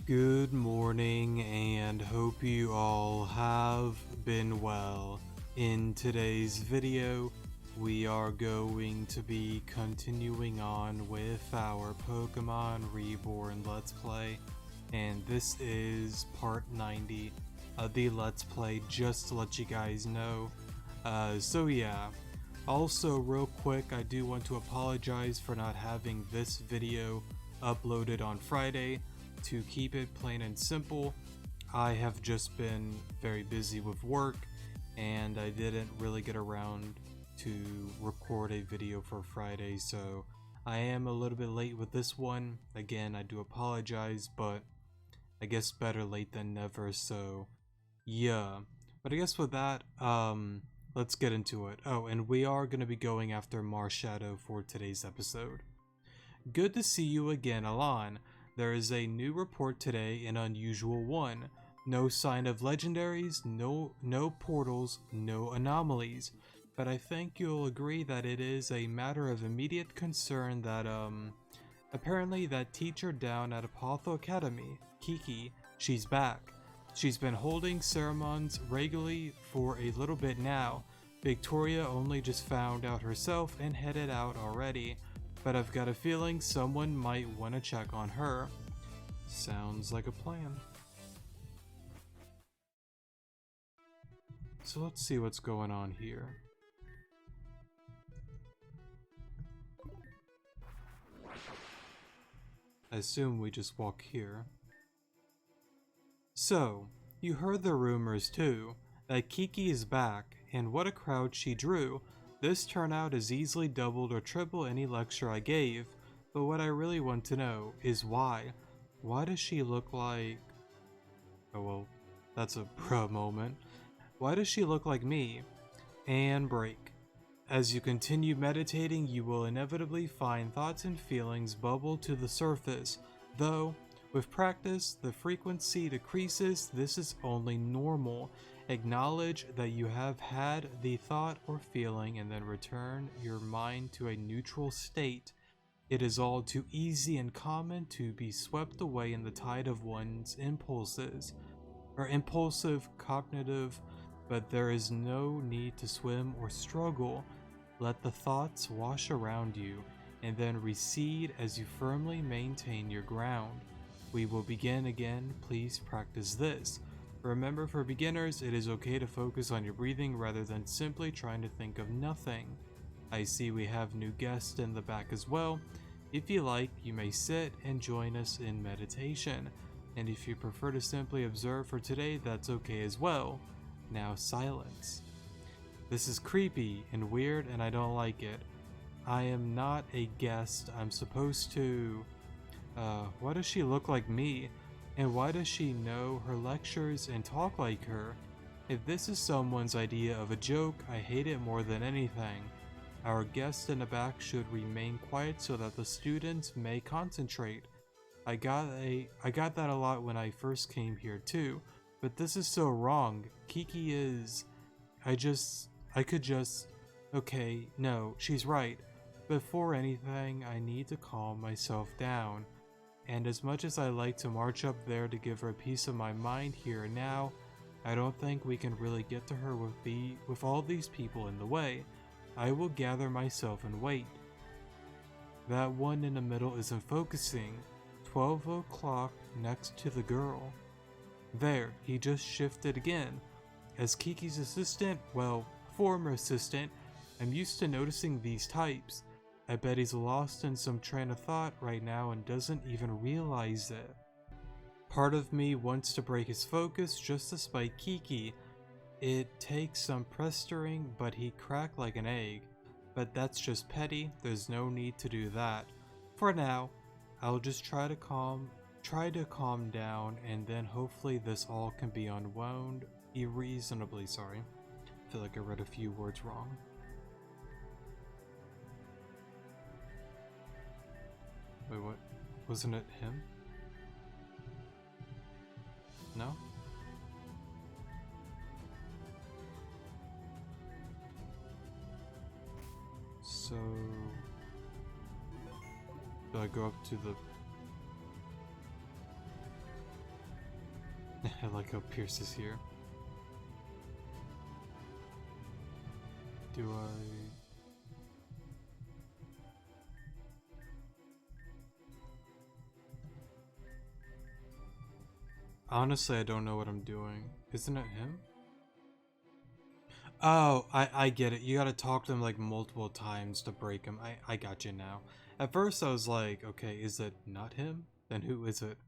Good morning and hope you all have been well. In today's video, we are going to be continuing on with our Pokemon Reborn Let's Play, and this is part 90 of the Let's Play, just to let you guys know. So yeah, also real quick, I do want to apologize for not having this video uploaded on Friday. To keep it plain and simple, I have just been very busy with work and I didn't really get around to record a video for Friday, so I am a little bit late with this one. Again, I do apologize, but I guess better late than never, so yeah. But I guess with that, let's get into it. Oh, and we are going to be going after Marshadow for today's episode. Good to see you again, Alan. There is a new report today, an unusual one. No sign of legendaries, no portals, no anomalies. But I think you'll agree that it is a matter of immediate concern that, apparently that teacher down at Apollo Academy, Kiki, she's back. She's been holding ceremonies regularly for a little bit now. Victoria only just found out herself and headed out already. But I've got a feeling someone might want to check on her. Sounds like a plan. So let's see what's going on here. I assume we just walk here. So, you heard the rumors too, that Kiki is back, and what a crowd she drew. This turnout is easily doubled or triple any lecture I gave, but what I really want to know is why. Why does she look like... Oh well, that's a bruh moment. Why does she look like me? And break. As you continue meditating, you will inevitably find thoughts and feelings bubble to the surface, though, with practice, the frequency decreases. This is only normal. Acknowledge that you have had the thought or feeling and then return your mind to a neutral state. It is all too easy and common to be swept away in the tide of one's impulses, or impulsive cognitive, but there is no need to swim or struggle. Let the thoughts wash around you and then recede as you firmly maintain your ground. We will begin again. Please practice this. Remember, for beginners, it is okay to focus on your breathing rather than simply trying to think of nothing. I see we have new guests in the back as well. If you like, you may sit and join us in meditation. And if you prefer to simply observe for today, that's okay as well. Now silence. This is creepy and weird and I don't like it. I am not a guest. I'm supposed to... why does she look like me? And why does she know her lectures and talk like her? If this is someone's idea of a joke, I hate it more than anything. Our guest in the back should remain quiet so that the students may concentrate. I got that a lot when I first came here too, but this is so wrong. Kiki is... Okay, no, she's right. Before anything, I need to calm myself down. And as much as I like to march up there to give her a piece of my mind here and now, I don't think we can really get to her with all these people in the way. I will gather myself and wait. That one in the middle isn't focusing. 12 o'clock next to the girl. There, he just shifted again. As Kiki's assistant, well, former assistant, I'm used to noticing these types. I bet he's lost in some train of thought right now and doesn't even realize it. Part of me wants to break his focus just to spite Kiki. It takes some pestering, but he cracked like an egg. But that's just petty, there's no need to do that. For now, I'll just try to calm down, and then hopefully this all can be unwound. Reasonably sorry. I feel like I read a few words wrong. Wait, what? Wasn't it him? No? So... do I go up to the... I like how Pierce is here. Do I... Honestly, I don't know what I'm doing. Isn't it him? Oh, I get it. You gotta talk to him like multiple times to break him. I got you now. At first I was like, okay, is it not him? Then who is it?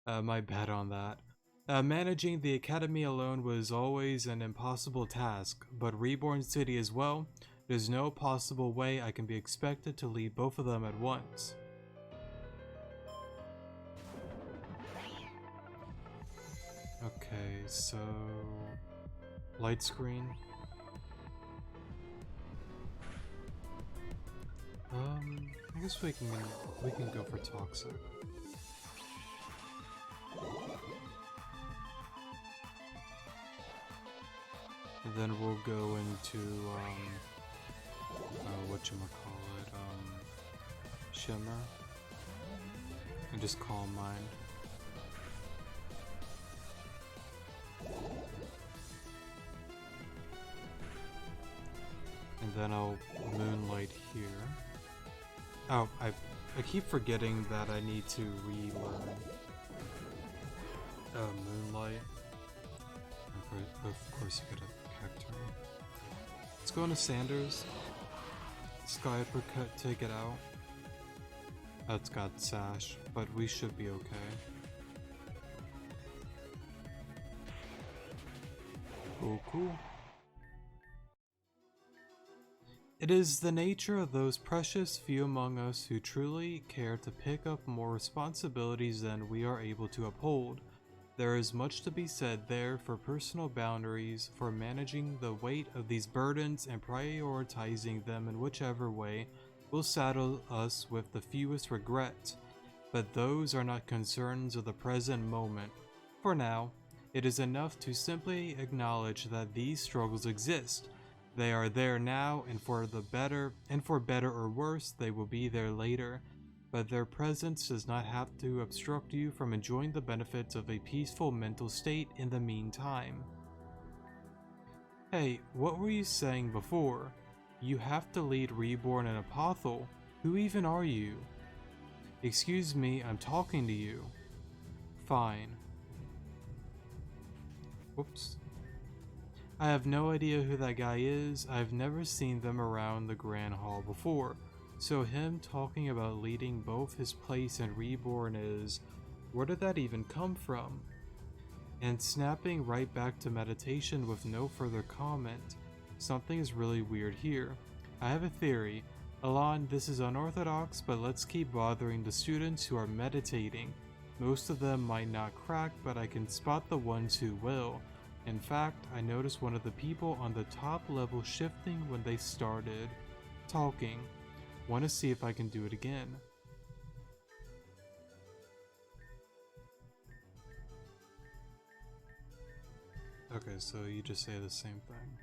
My bad on that. Managing the academy alone was always an impossible task, but Reborn City as well, there's no possible way I can be expected to lead both of them at once. Okay, so... light screen. I guess we can go for toxic. And then we'll go into whatchamacallit, Shimmer. And just calm mind. And then I'll Moonlight here. Oh, I keep forgetting that I need to relearn Moonlight. Of course you get a Cacturne. Let's go into Sanders. Sky Uppercut, take it out. That's got Sash, but we should be okay. Cool. It is the nature of those precious few among us who truly care to pick up more responsibilities than we are able to uphold. There is much to be said there for personal boundaries, for managing the weight of these burdens and prioritizing them in whichever way will saddle us with the fewest regrets. But those are not concerns of the present moment. For now, it is enough to simply acknowledge that these struggles exist. They are there now, and for better or worse, they will be there later. But their presence does not have to obstruct you from enjoying the benefits of a peaceful mental state in the meantime. Hey, what were you saying before? You have to lead Reborn and Apothel. Who even are you? Excuse me, I'm talking to you. Fine. Whoops. I have no idea who that guy is. I've never seen them around the Grand Hall before. So him talking about leading both his place and Reborn is... where did that even come from? And snapping right back to meditation with no further comment. Something is really weird here. I have a theory. Alon, this is unorthodox, but let's keep bothering the students who are meditating. Most of them might not crack, but I can spot the ones who will. In fact, I noticed one of the people on the top level shifting when they started talking. Want to see if I can do it again. Okay, so you just say the same thing.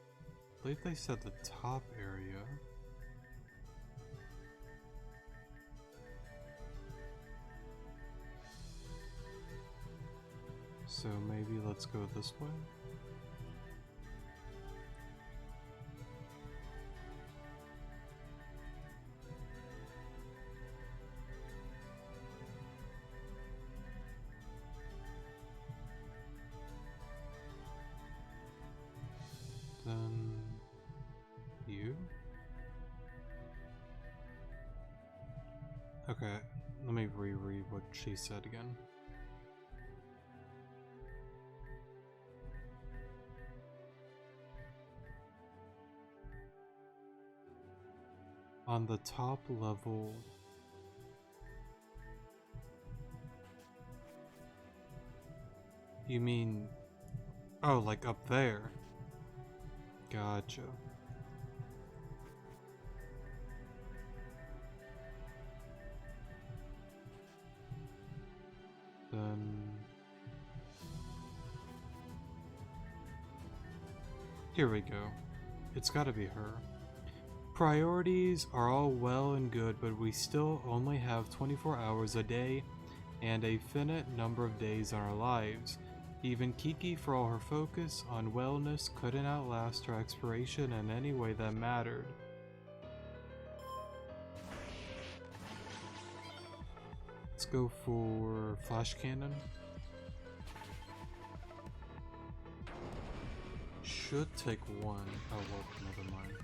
I believe they said the top area. So maybe let's go this way. Then you? Okay, let me reread what she said again. On the top level, you mean, oh, like up there? Gotcha. Then here we go. It's gotta be her. Priorities are all well and good, but we still only have 24 hours a day. and a finite number of days on our lives. Even Kiki, for all her focus on wellness, couldn't outlast her expiration in any way that mattered. Let's go for Flash Cannon. Should take one. Oh well, never mind.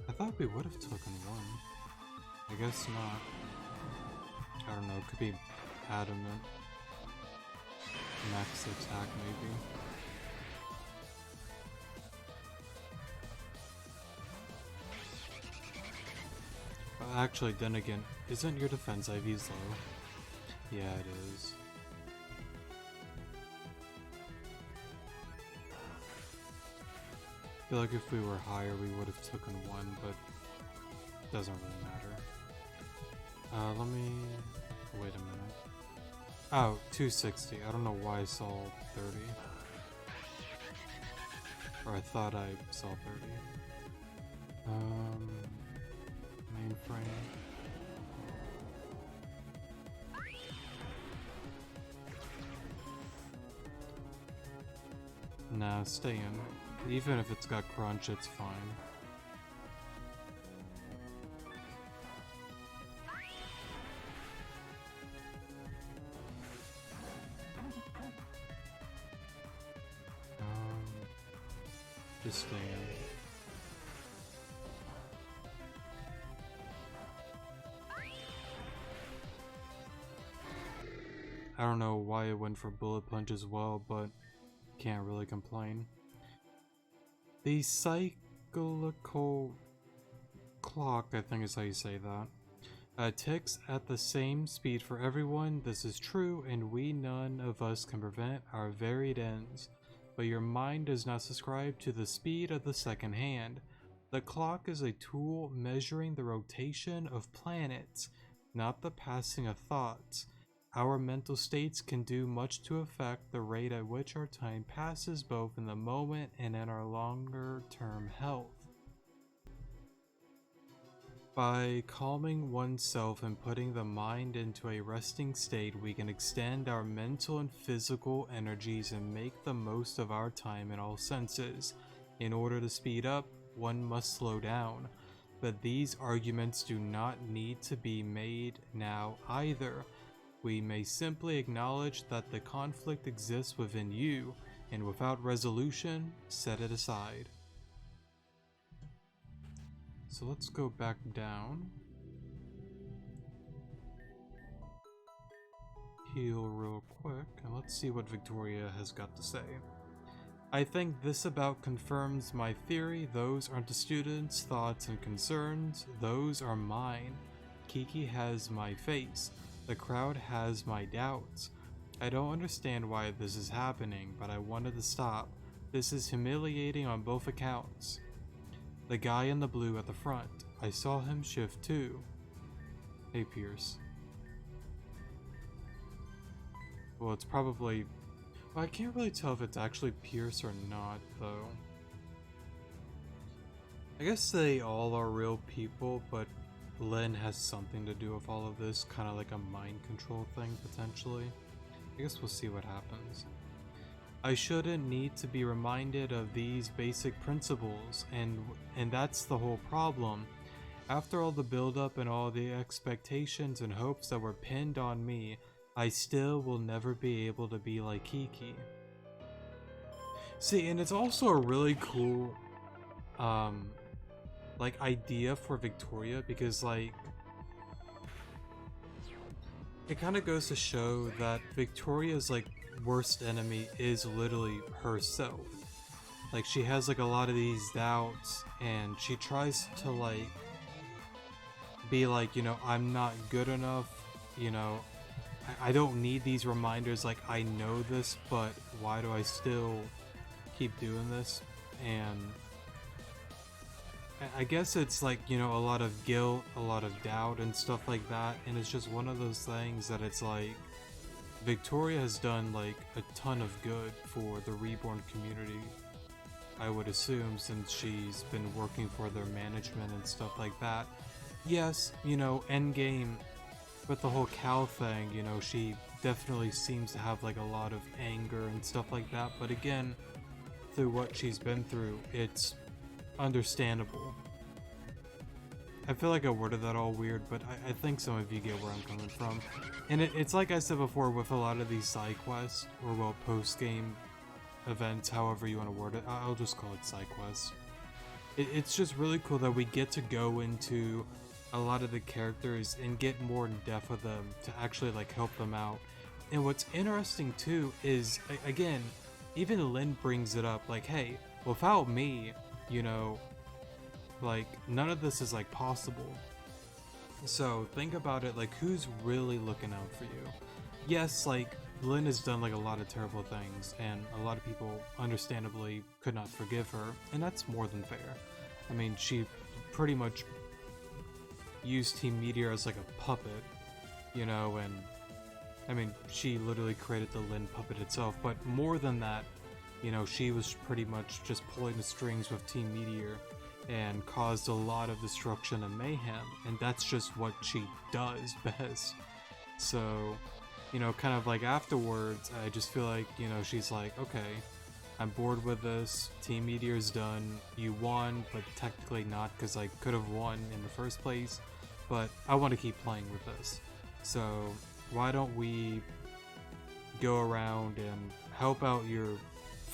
I thought we would have taken one. I guess not. I don't know, it could be adamant. Max attack maybe. Actually, then again, isn't your defense IVs low? Yeah, it is. I feel like if we were higher, we would have taken one, but it doesn't really matter. Let me... wait a minute. Oh, 260. I don't know why I saw 30. Or I thought I saw 30. Mainframe. Nah, stay in. Even if it's got crunch, it's fine. Just stay in. I don't know why it went for Bullet Punch as well, but can't really complain. The cyclical clock, I think is how you say that, ticks at the same speed for everyone. This is true, and we none of us can prevent our varied ends. But your mind does not subscribe to the speed of the second hand. The clock is a tool measuring the rotation of planets, not the passing of thoughts. Our mental states can do much to affect the rate at which our time passes, both in the moment and in our longer-term health. By calming oneself and putting the mind into a resting state, we can extend our mental and physical energies and make the most of our time in all senses. In order to speed up, one must slow down. But these arguments do not need to be made now either. We may simply acknowledge that the conflict exists within you, and without resolution, set it aside. So let's go back down. Heal real quick, and let's see what Victoria has got to say. I think this about confirms my theory. Those aren't the students' thoughts and concerns, those are mine. Kiki has my face. The crowd has my doubts. I don't understand why this is happening, but I wanted to stop. This is humiliating on both accounts. The guy in the blue at the front. I saw him shift too. Hey, Pierce. Well, it's probably... Well, I can't really tell if it's actually Pierce or not, though. I guess they all are real people, but Lynn has something to do with all of this, kind of like a mind control thing, potentially. I guess we'll see what happens. I shouldn't need to be reminded of these basic principles, and that's the whole problem. After all the build-up and all the expectations and hopes that were pinned on me, I still will never be able to be like Kiki. See, and it's also a really cool, like, idea for Victoria, because, like, it kind of goes to show that Victoria's, like, worst enemy is literally herself. Like, she has like a lot of these doubts, and she tries to like be like, you know, I'm not good enough, you know, I don't need these reminders, like I know this, but why do I still keep doing this? And I guess it's like, you know, a lot of guilt, a lot of doubt and stuff like that, and it's just one of those things that it's like Victoria has done like a ton of good for the Reborn community, I would assume, since she's been working for their management and stuff like that. Yes, you know, endgame, with the whole cow thing, you know, she definitely seems to have like a lot of anger and stuff like that, but again, through what she's been through, it's understandable. I feel like I worded that all weird, but I think some of you get where I'm coming from. And it's like I said before, with a lot of these side quests, or well, post-game events, however you want to word it, I'll just call it side quests. It's just really cool that we get to go into a lot of the characters and get more in depth with them to actually like help them out. And what's interesting too is, again, even Lynn brings it up, like, hey, without me, you know, like, none of this is like possible. So think about it, like, who's really looking out for you? Yes, like, Lynn has done like a lot of terrible things, and a lot of people understandably could not forgive her, and that's more than fair. I mean, she pretty much used Team Meteor as like a puppet, you know, and I mean, she literally created the Lynn puppet itself, but more than that, you know, she was pretty much just pulling the strings with Team Meteor and caused a lot of destruction and mayhem, and that's just what she does best. So, you know, kind of like afterwards, I just feel like, you know, she's like, okay, I'm bored with this, Team Meteor's done, you won, but technically not, because I could have won in the first place, but I want to keep playing with this. So why don't we go around and help out your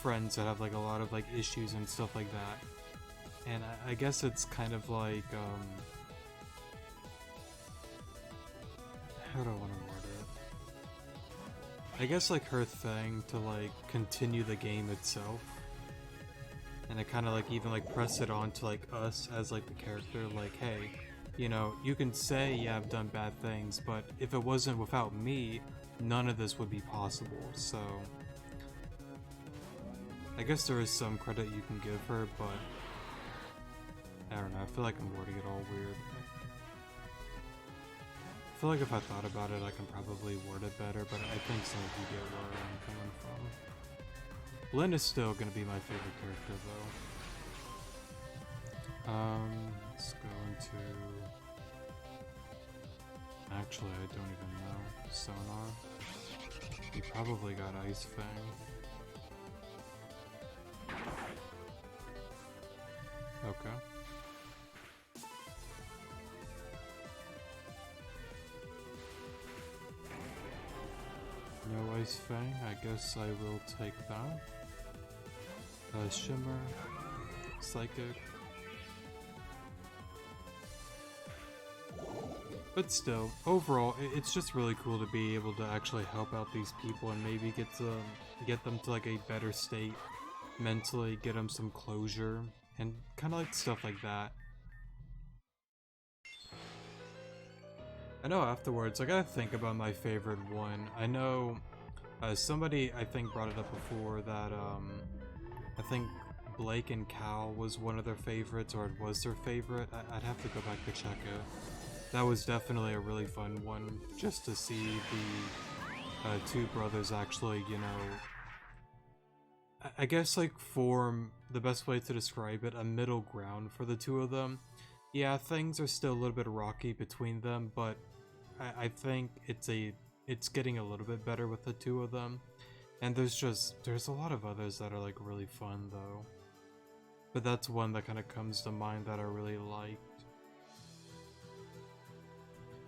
friends that have like a lot of like issues and stuff like that. And I guess it's kind of like, how do I want to word it? I guess like her thing to like continue the game itself. And I kind of like even like press it on to like us as like the character, like, hey, you know, you can say, yeah, I've done bad things, but if it wasn't without me, none of this would be possible. So I guess there is some credit you can give her, but I don't know, I feel like I'm wording it all weird. I feel like if I thought about it, I can probably word it better, but I think some of you get where I'm coming from. Lynn is still gonna be my favorite character, though. Let's go into... Actually, I don't even know. Sonar. He probably got Ice Fang. Okay. No Ice Fang, I guess I will take that. Shimmer, Psychic. But still, overall, it's just really cool to be able to actually help out these people and maybe get them to like a better state mentally, get them some closure, and kind of like stuff like that. I know afterwards, I gotta think about my favorite one. I know somebody, I think, brought it up before that I think Blake and Cal was one of their favorites, or it was their favorite. I'd have to go back to check it. That was definitely a really fun one, just to see the two brothers actually, you know, I guess like form, the best way to describe it, a middle ground for the two of them. Yeah, things are still a little bit rocky between them, but I think it's getting a little bit better with the two of them. And there's a lot of others that are like really fun though. But that's one that kind of comes to mind that I really liked.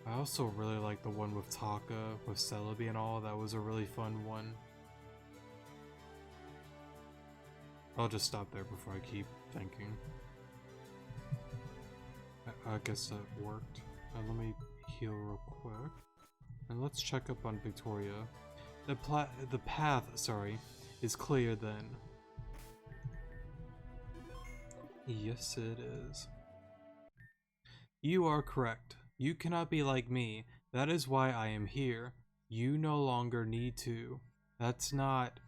I also really like the one with Taka, with Celebi and all. That was a really fun one. I'll just stop there before I keep thinking. I guess that worked. Let me heal real quick. And let's check up on Victoria. The path, sorry, is clear then. Yes, it is. You are correct. You cannot be like me. That is why I am here. You no longer need to. That's not...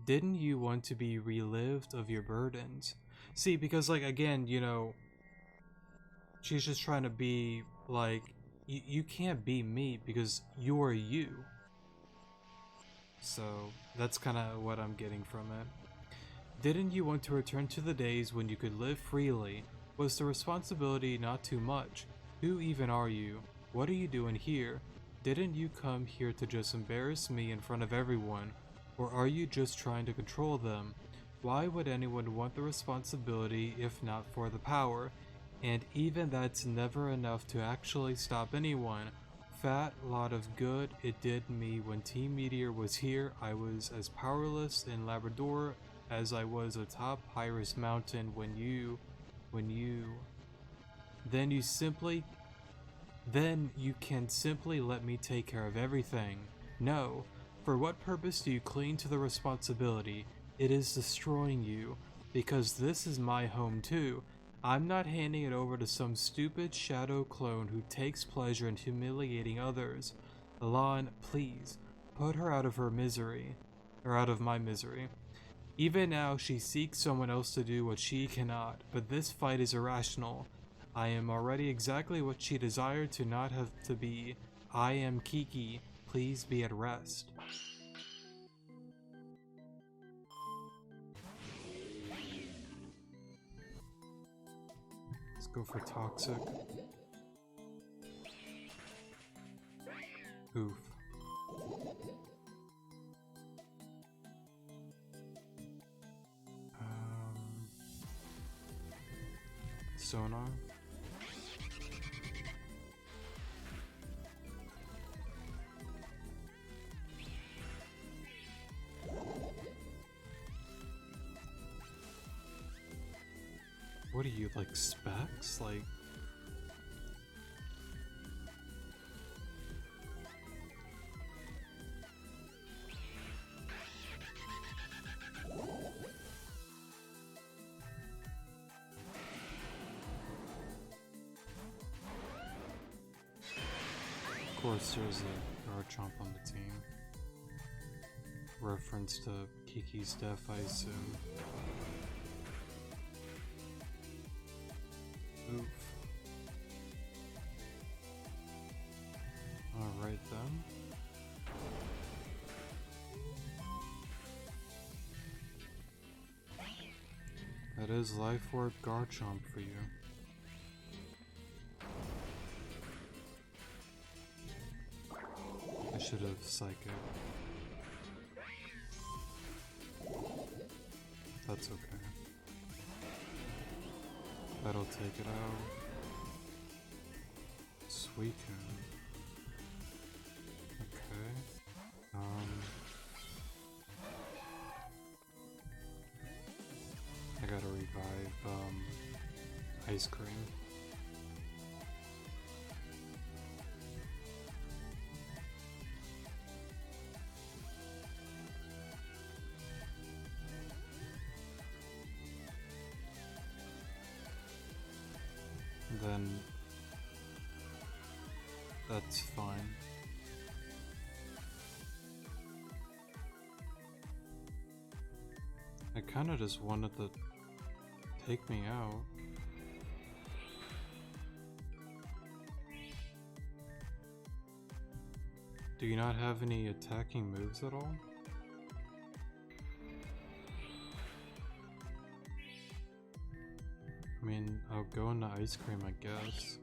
Didn't you want to be relived of your burdens? See, because like, again, you know, she's just trying to be like, you can't be me because you're you. So that's kind of what I'm getting from it. Didn't you want to return to the days when you could live freely? Was the responsibility not too much? Who even are you? What are you doing here? Didn't you come here to just embarrass me in front of everyone, or are you just trying to control them? Why would anyone want the responsibility if not for the power? And even that's never enough to actually stop anyone. Fat lot of good it did me when Team Meteor was here. I was as powerless in Labrador as I was atop Pyrus Mountain when you then you simply then you can simply let me take care of everything. No. For what purpose do you cling to the responsibility? It is destroying you. Because this is my home too. I'm not handing it over to some stupid shadow clone who takes pleasure in humiliating others. Alon, please, put her out of her misery. Or out of my misery. Even now, she seeks someone else to do what she cannot, but this fight is irrational. I am already exactly what she desired to not have to be. I am Kiki. Please be at rest. Let's go for toxic. Oof. Sonar. What are you, like specs? Like... Of course there's a Garchomp on the team. Reference to Kiki's death, I assume. Oof. Alright then. That is Life Orb Garchomp for you. I should have Psychic. That's okay. That'll take it out. Suicune. Okay. I gotta revive, Ice Cream. Then that's fine. I kinda just wanted to take me out. Do you not have any attacking moves at all? I mean, I'll go into Ice Cream, I guess.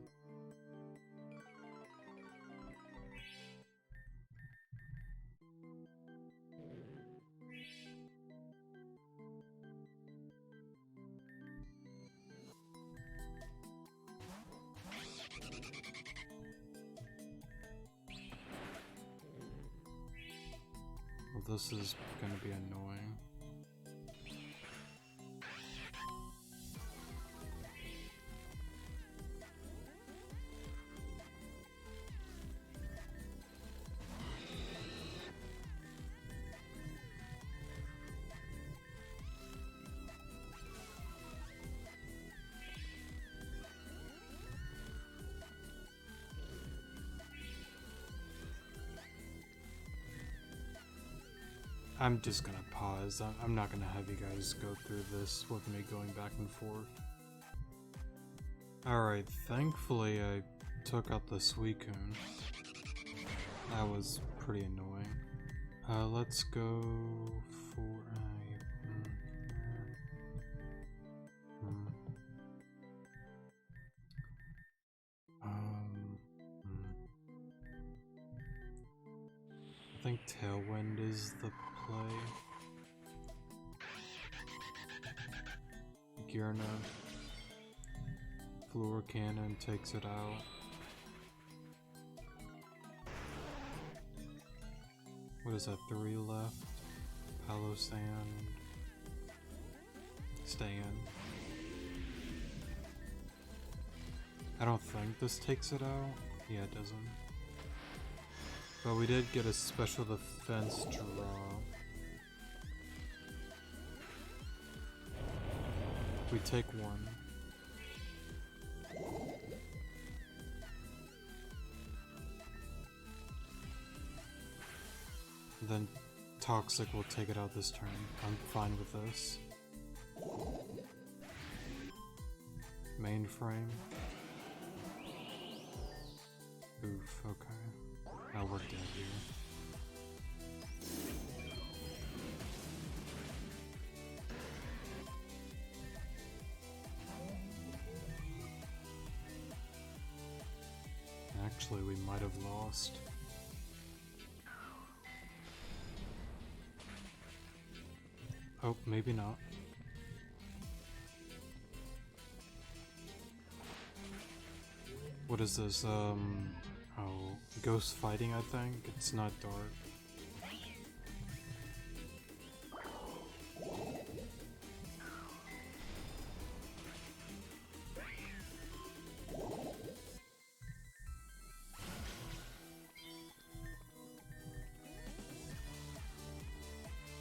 Well, this is gonna be annoying. I'm just gonna pause. I'm not gonna have you guys go through this with me going back and forth. Alright, thankfully I took out the Suicune. That was pretty annoying. Let's go for a... think Tailwind is the play. Gearna. Floor Cannon takes it out. What is that, 3 left? Palo Sand. Stay in. I don't think this takes it out. Yeah, it doesn't. But we did get a special defense draw. We take 1. Then Toxic will take it out this turn. I'm fine with this. Mainframe. Oof, okay. Now we're dead here. Actually, we might have lost. Oh, maybe not. What is this? Oh, ghost fighting, I think? It's not dark.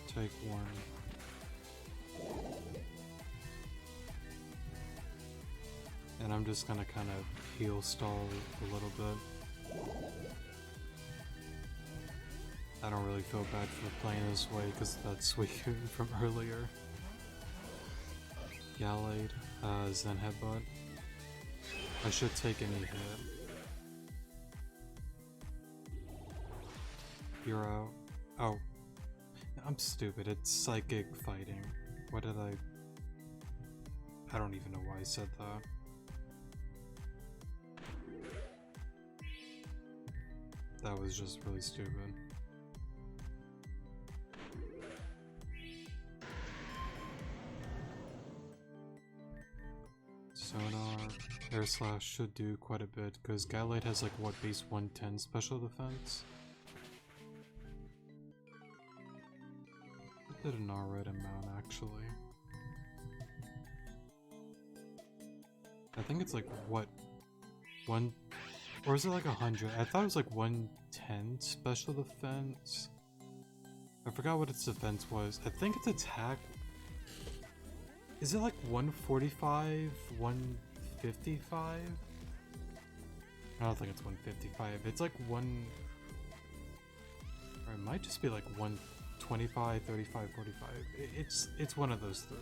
Take 1. And I'm just gonna kind of heal stall a little bit. I don't really feel bad for playing this way because that's weaker from earlier. Gallade, Zen Headbutt. I should take any hit. You're out. Oh. I'm stupid, it's psychic fighting. What did I don't even know why I said that. That was just really stupid. Sonar, Air Slash should do quite a bit, because Gallade has like what, base 110 special defense? It did an alright amount actually. I think it's like what, 1, or is it like 100? I thought it was like 110 special defense. I forgot what its defense was. I think its attack, is it like 145, 155? I don't think it's 155. It's like or it might just be like 125, 35, 45. It's one of those three.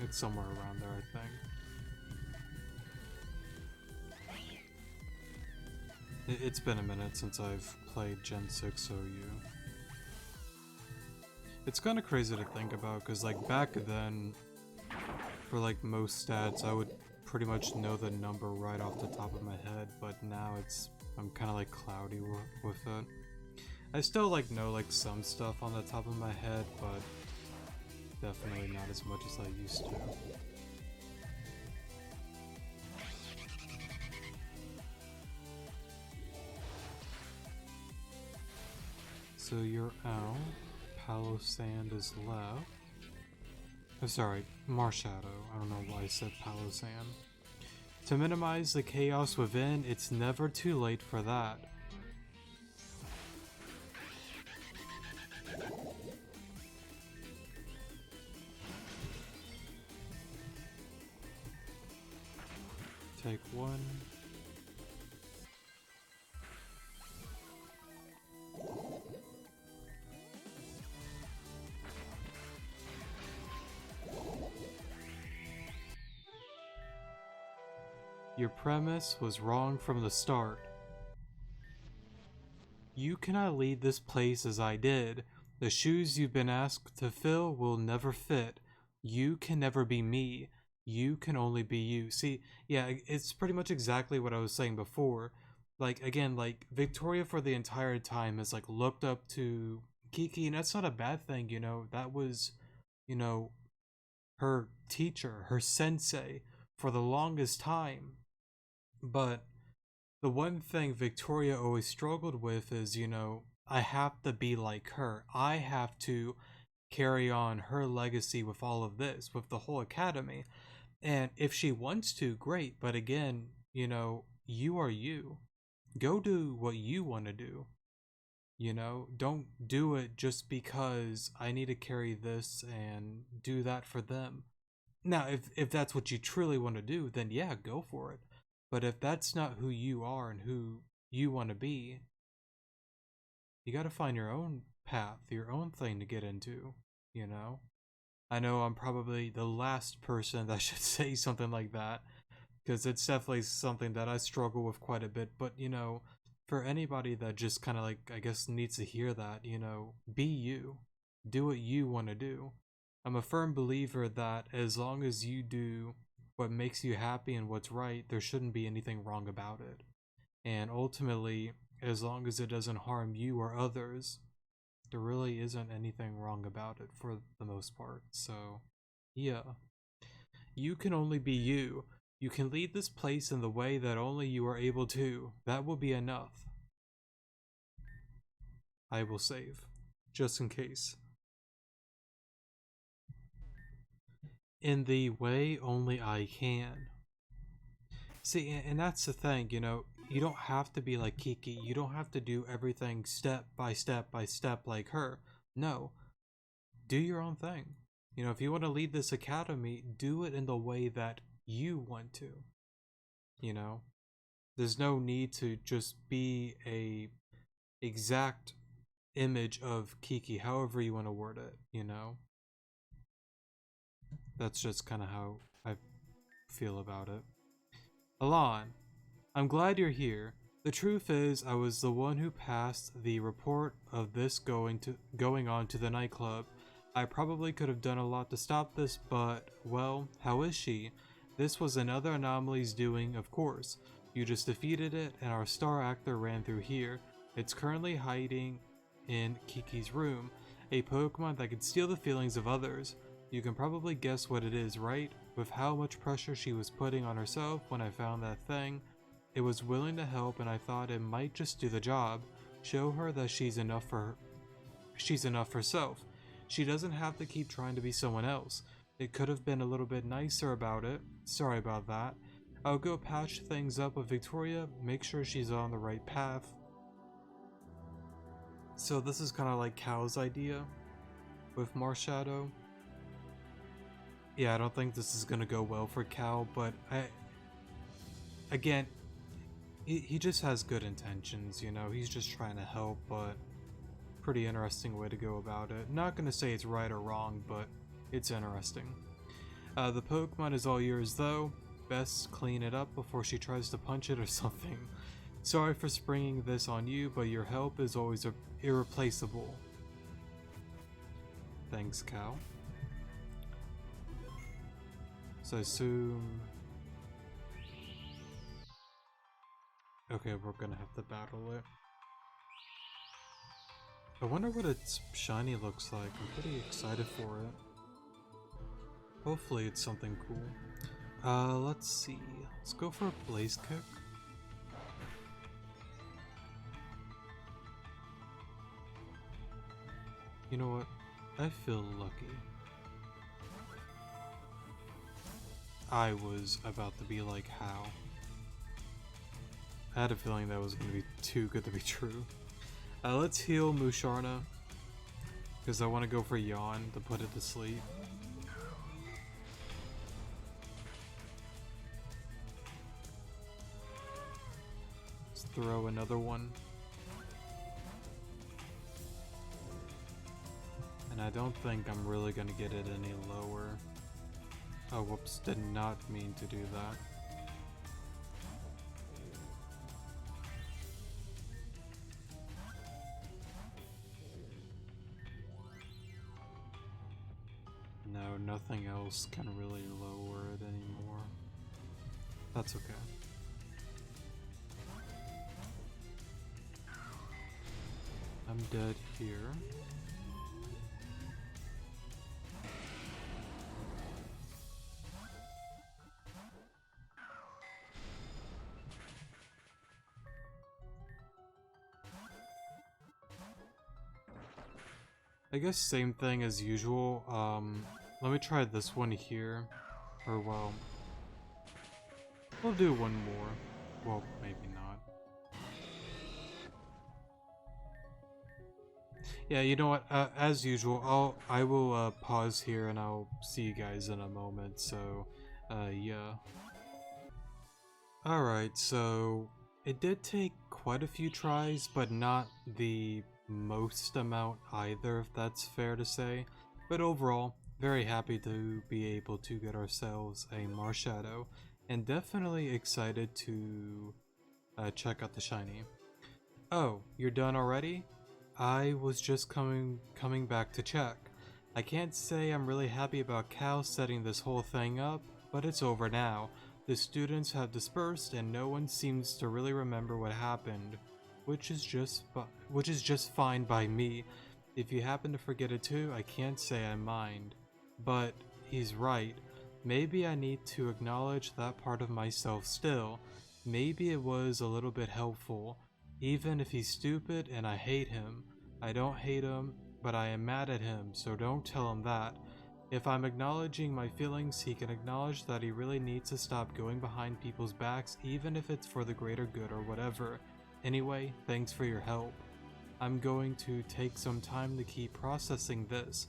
It's somewhere around there, I think. It's been a minute since I've played Gen 6 OU. It's kind of crazy to think about, because like back then, for like most stats, I would pretty much know the number right off the top of my head, but now I'm kind of like cloudy with it. I still like know like some stuff on the top of my head, but definitely not as much as I used to. So you're out. Palo Sand is left. Oh, sorry, Marshadow. I don't know why I said Palo Sand. To minimize the chaos within, it's never too late for that. Take 1. Your premise was wrong from the start. You cannot lead this place as I did. The shoes you've been asked to fill will never fit. You can never be me. You can only be you. See, yeah, it's pretty much exactly what I was saying before. like again, like Victoria for the entire time has like looked up to Kiki, and that's not a bad thing, you know. That was, you know, her teacher, her sensei for the longest time. But the one thing Victoria always struggled with is, you know, I have to be like her. I have to carry on her legacy with all of this, with the whole academy. And if she wants to, great. But again, you know, you are you. Go do what you want to do. You know, don't do it just because I need to carry this and do that for them. Now, if that's what you truly want to do, then yeah, go for it. But if that's not who you are and who you want to be, you got to find your own path, your own thing to get into, you know? I know I'm probably the last person that should say something like that, because it's definitely something that I struggle with quite a bit. But, you know, for anybody that just kind of like, I guess, needs to hear that, you know, be you. Do what you want to do. I'm a firm believer that as long as you do what makes you happy and what's right, there shouldn't be anything wrong about it. And ultimately, as long as it doesn't harm you or others, there really isn't anything wrong about it for the most part. So, yeah. You can only be you. You can lead this place in the way that only you are able to. That will be enough. I will save. Just in case. In the way only I can. See, and that's the thing, you know, you don't have to be like Kiki. You don't have to do everything step by step by step like her. No, do your own thing. You know, if you want to lead this academy, do it in the way that you want to. You know, there's no need to just be a exact image of Kiki, however you want to word it, you know? That's just kind of how I feel about it. Alon, I'm glad you're here. The truth is, I was the one who passed the report of this going on to the nightclub. I probably could have done a lot to stop this, but, well, how is she? This was another anomaly's doing, of course. You just defeated it, and our star actor ran through here. It's currently hiding in Kiki's room, a Pokemon that can steal the feelings of others. You can probably guess what it is, right? With how much pressure she was putting on herself when I found that thing. It was willing to help, and I thought it might just do the job. Show her that she's enough herself. She doesn't have to keep trying to be someone else. It could have been a little bit nicer about it. Sorry about that. I'll go patch things up with Victoria, make sure she's on the right path. So this is kind of like Cal's idea with Marshadow. Yeah, I don't think this is gonna go well for Cal, but again, he just has good intentions, you know, he's just trying to help, but pretty interesting way to go about it. Not gonna say it's right or wrong, but it's interesting. The Pokemon is all yours though. Best clean it up before she tries to punch it or something. Sorry for springing this on you, but your help is always irreplaceable. Thanks, Cal. So I assume... Okay, we're gonna have to battle it. I wonder what its shiny looks like. I'm pretty excited for it. Hopefully it's something cool. Let's see. Let's go for a Blaze Kick. You know what? I feel lucky. I was about to be like, how? I had a feeling that was going to be too good to be true. Let's heal Musharna, because I want to go for Yawn to put it to sleep. Let's throw another one. And I don't think I'm really going to get it any lower. Oh, whoops, did not mean to do that. No, nothing else can really lower it anymore. That's okay. I'm dead here. I guess same thing as usual. Let me try this one here. Or well, we'll do one more. Well, maybe not. Yeah, you know what? As usual, I will pause here and I'll see you guys in a moment. So, yeah. Alright, so it did take quite a few tries, but not the most amount either, if that's fair to say. But overall, very happy to be able to get ourselves a Marshadow, and definitely excited to check out the shiny. Oh, you're done already? I was just coming back to check. I can't say I'm really happy about Cal setting this whole thing up, but it's over now. The students have dispersed and no one seems to really remember what happened, which is just fine by me. If you happen to forget it too, I can't say I mind. But he's right. Maybe I need to acknowledge that part of myself still. Maybe it was a little bit helpful. Even if he's stupid and I hate him. I don't hate him, but I am mad at him, so don't tell him that. If I'm acknowledging my feelings, he can acknowledge that he really needs to stop going behind people's backs, even if it's for the greater good or whatever. Anyway, thanks for your help. I'm going to take some time to keep processing this.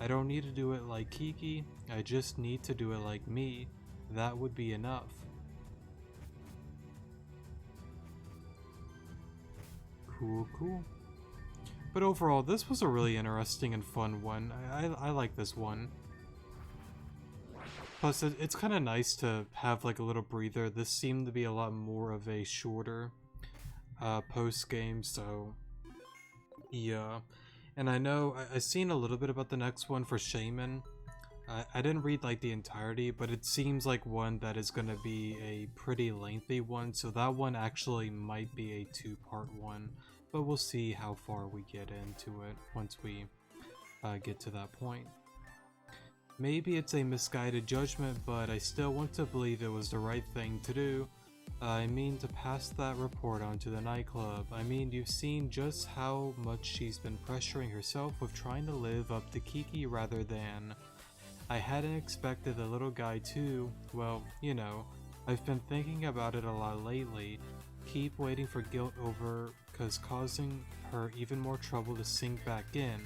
I don't need to do it like Kiki, I just need to do it like me. That would be enough. Cool. But overall, this was a really interesting and fun one. I like this one. Plus, it's kind of nice to have like a little breather. This seemed to be a lot more of a shorter post-game, so yeah. And I know I've seen a little bit about the next one for Shaman. I didn't read like the entirety, but it seems like one that is going to be a pretty lengthy one, so that one actually might be a two-part one, but we'll see how far we get into it once we get to that point. Maybe it's a misguided judgment, but I still want to believe it was the right thing to do. I mean, to pass that report on to the nightclub. I mean, you've seen just how much she's been pressuring herself with trying to live up to Kiki rather than... I hadn't expected the little guy to, well, you know, I've been thinking about it a lot lately. Keep waiting for guilt over, cause causing her even more trouble to sink back in.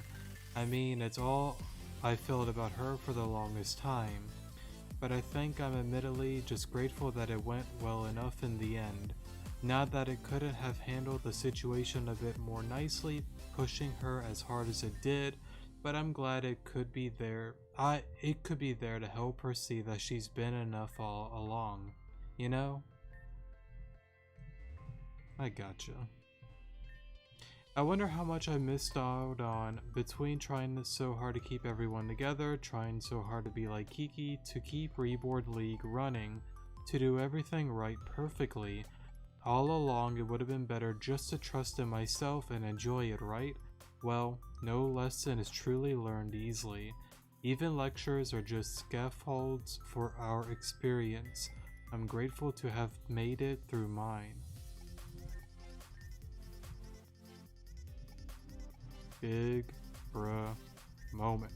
I mean, it's all I felt about her for the longest time. But I think I'm admittedly just grateful that it went well enough in the end. Not that it couldn't have handled the situation a bit more nicely, pushing her as hard as it did, but I'm glad it could be there. It could be there to help her see that she's been enough all along. You know? I gotcha. I wonder how much I missed out on between trying so hard to keep everyone together, trying so hard to be like Kiki, to keep Reborn League running, to do everything right perfectly. All along, it would have been better just to trust in myself and enjoy it, right? Well, no lesson is truly learned easily. Even lectures are just scaffolds for our experience. I'm grateful to have made it through mine. Big bruh moment.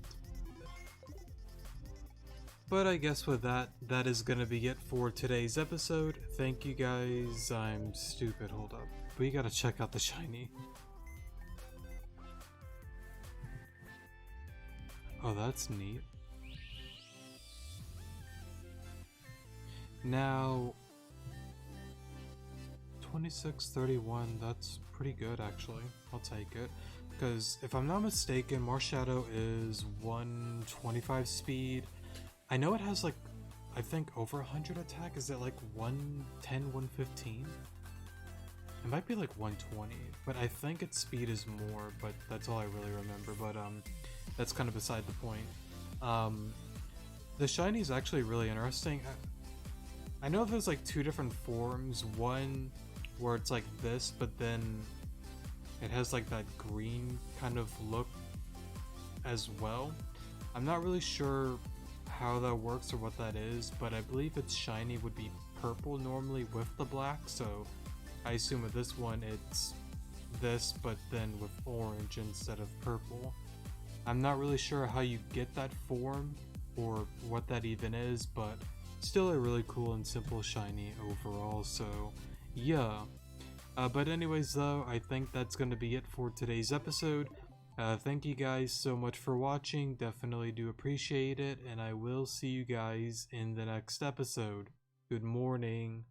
But I guess with that is gonna be it for today's episode. Thank you guys. I'm stupid, hold up. We gotta check out the shiny. Oh, that's neat. Now, 2631, that's pretty good actually. I'll take it. Because if I'm not mistaken, Marshadow is 125 speed. I know it has like, I think over 100 attack. Is it like 110, 115? It might be like 120, but I think its speed is more, but that's all I really remember. But that's kind of beside the point. The shiny is actually really interesting. I know there's like two different forms. One where it's like this, but then it has like that green kind of look as well. I'm not really sure how that works or what that is, but I believe its shiny would be purple normally with the black, so I assume with this one it's this but then with orange instead of purple. I'm not really sure how you get that form or what that even is, but still a really cool and simple shiny overall, so yeah. But anyways though, I think that's going to be it for today's episode. Thank you guys so much for watching, definitely do appreciate it, and I will see you guys in the next episode. Good morning.